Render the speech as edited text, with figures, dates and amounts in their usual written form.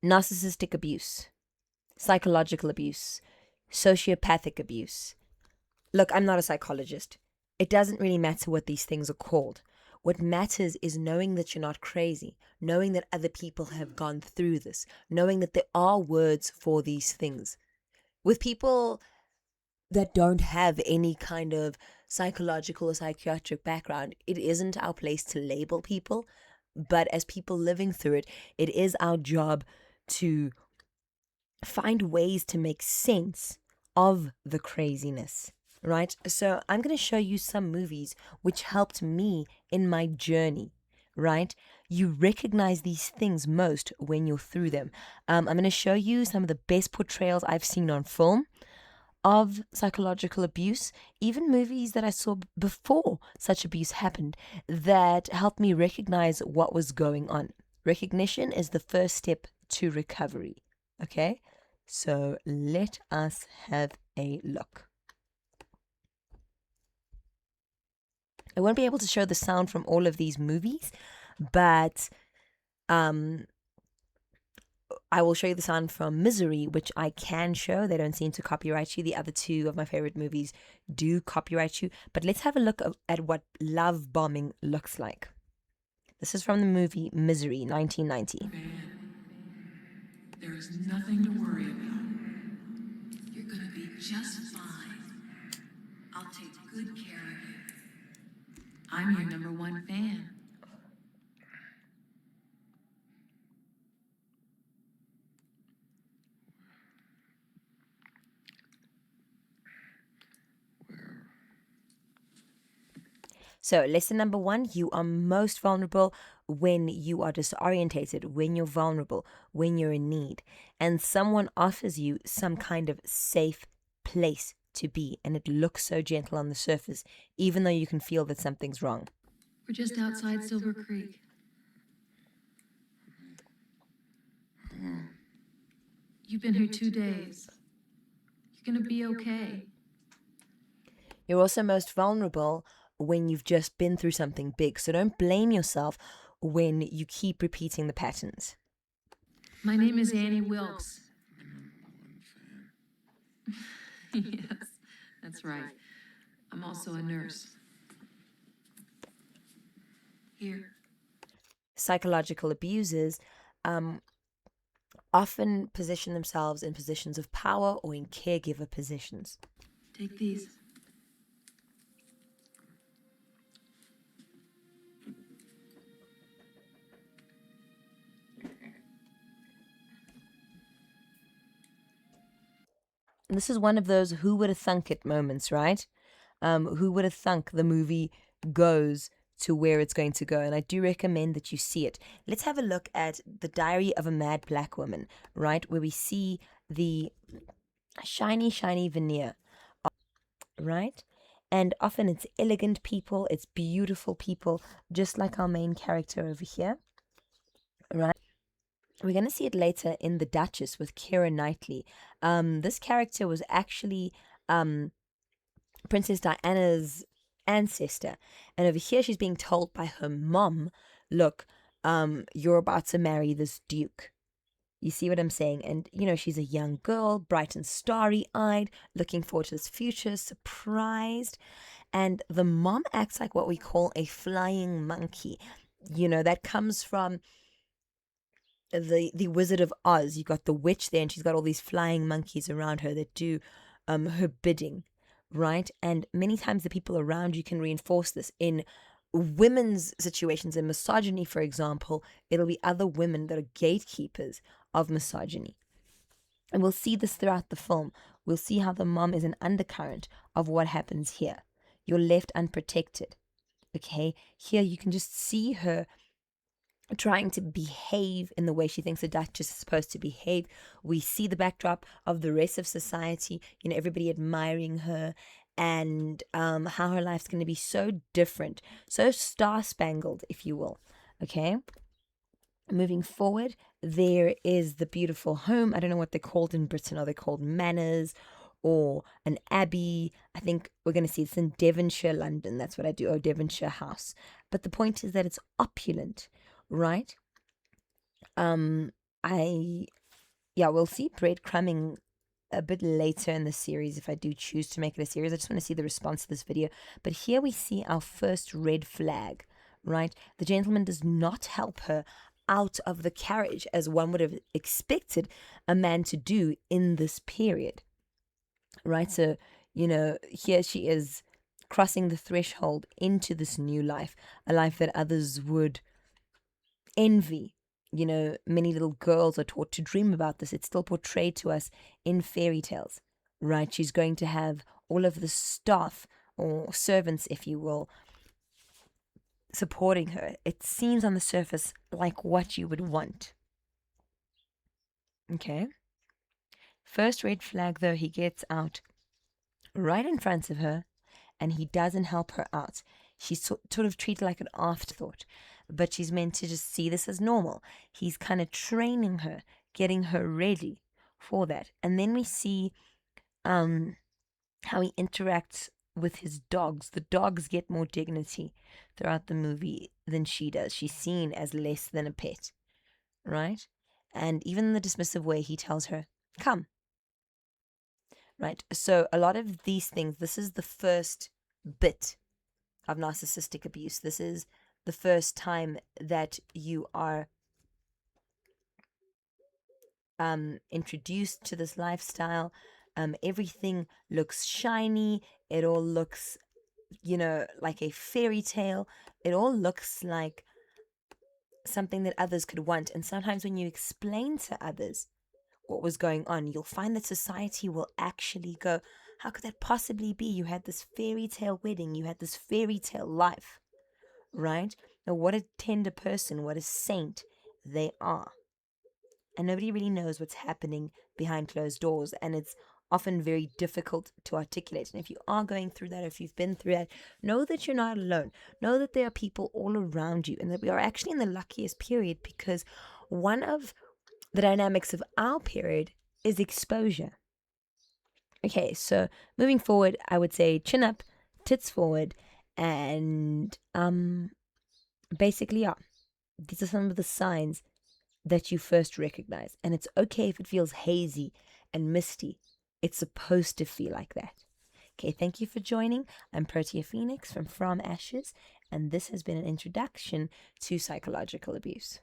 narcissistic abuse, psychological abuse, sociopathic abuse. Look, I'm not a psychologist. It doesn't really matter what these things are called. What matters is knowing that you're not crazy, knowing that other people have gone through this, knowing that there are words for these things. With people that don't have any kind of psychological or psychiatric background, it isn't our place to label people. But as people living through it, it is our job to find ways to make sense of the craziness, right? So I'm going to show you some movies which helped me in my journey, right? You recognize these things most when you're through them. I'm going to show you some of the best portrayals I've seen on film of psychological abuse, even movies that I saw before such abuse happened that helped me recognize what was going on. Recognition is the first step to recovery. Okay, so let us have a look. I won't be able to show the sound from all of these movies, but I will show you the sound from Misery, which I can show. They don't seem to copyright you. The other two of my favorite movies do copyright you. But let's have a look at what love bombing looks like. This is from the movie Misery, 1990. There is nothing to worry about. You're gonna be just fine. I'll take good care of you. I'm your #1 fan. So, lesson number 1, you are most vulnerable when you are disorientated, when you're vulnerable, when you're in need, and someone offers you some kind of safe place to be, and it looks so gentle on the surface, even though you can feel that something's wrong. We're just outside Silver Creek. You've been here 2 days. You're gonna be okay. You're also most vulnerable when you've just been through something big, so don't blame yourself when you keep repeating the patterns. My name is Annie Wilkes. Yes, that's right. I'm also a nurse. Here. Psychological abusers often position themselves in positions of power or in caregiver positions. Take these. And this is one of those who would have thunk it moments, right? Who would have thunk the movie goes to where it's going to go? And I do recommend that you see it. Let's have a look at The Diary of a Mad Black Woman, right? Where we see the shiny, shiny veneer, right? And often it's elegant people, it's beautiful people, just like our main character over here, right? We're going to see it later in The Duchess with Keira Knightley. This character was actually Princess Diana's ancestor. And over here, she's being told by her mom, look, you're about to marry this duke. You see what I'm saying? And, you know, she's a young girl, bright and starry-eyed, looking forward to this future, surprised. And the mom acts like what we call a flying monkey. You know, that comes from the Wizard of Oz. You got the witch there, and she's got all these flying monkeys around her that do her bidding, right? And many times the people around you can reinforce this. In women's situations, in misogyny, for example, it'll be other women that are gatekeepers of misogyny. And we'll see this throughout the film. We'll see how the mom is an undercurrent of what happens here. You're left unprotected. Okay, here you can just see her trying to behave in the way she thinks a duchess is supposed to behave. We see the backdrop of the rest of society, you know, everybody admiring her, and how her life's going to be so different, so star-spangled, if you will. Okay, moving forward, there is the beautiful home. I don't know what they're called in Britain. Are they called manors or an abbey? I think we're going to see it's in Devonshire, London. That's what I do. Oh, Devonshire House. But the point is that it's opulent, right? we'll see breadcrumbing a bit later in the series if I do choose to make it a series. I just want to see the response to this video. But here we see our first red flag, right? The gentleman does not help her out of the carriage as one would have expected a man to do in this period, right? So, here she is crossing the threshold into this new life, a life that others would envy. Many little girls are taught to dream about this. It's still portrayed to us in fairy tales, right? She's going to have all of the staff or servants, if you will, supporting her. It seems on the surface like what you would want. Okay. First red flag, though, he gets out right in front of her and he doesn't help her out. She's sort of treated like an afterthought, but she's meant to just see this as normal. He's kind of training her, getting her ready for that. And then we see how he interacts with his dogs. The dogs get more dignity throughout the movie than she does. She's seen as less than a pet, right? And even in the dismissive way, he tells her, come. Right? So a lot of these things, this is the first bit of narcissistic abuse. This is the first time that you are introduced to this lifestyle. Everything looks shiny. It all looks, like a fairy tale. It all looks like something that others could want. And sometimes when you explain to others what was going on, you'll find that society will actually go, how could that possibly be? You had this fairy tale wedding. You had this fairy tale life, right? Now, what a tender person, what a saint they are. And nobody really knows what's happening behind closed doors. And it's often very difficult to articulate. And if you are going through that, if you've been through that, know that you're not alone. Know that there are people all around you and that we are actually in the luckiest period, because one of the dynamics of our period is exposure. Okay, so moving forward, I would say chin up, tits forward, and basically, these are some of the signs that you first recognize. And it's okay if it feels hazy and misty. It's supposed to feel like that. Okay, thank you for joining. I'm Protea Phoenix from Ashes, and this has been an introduction to psychological abuse.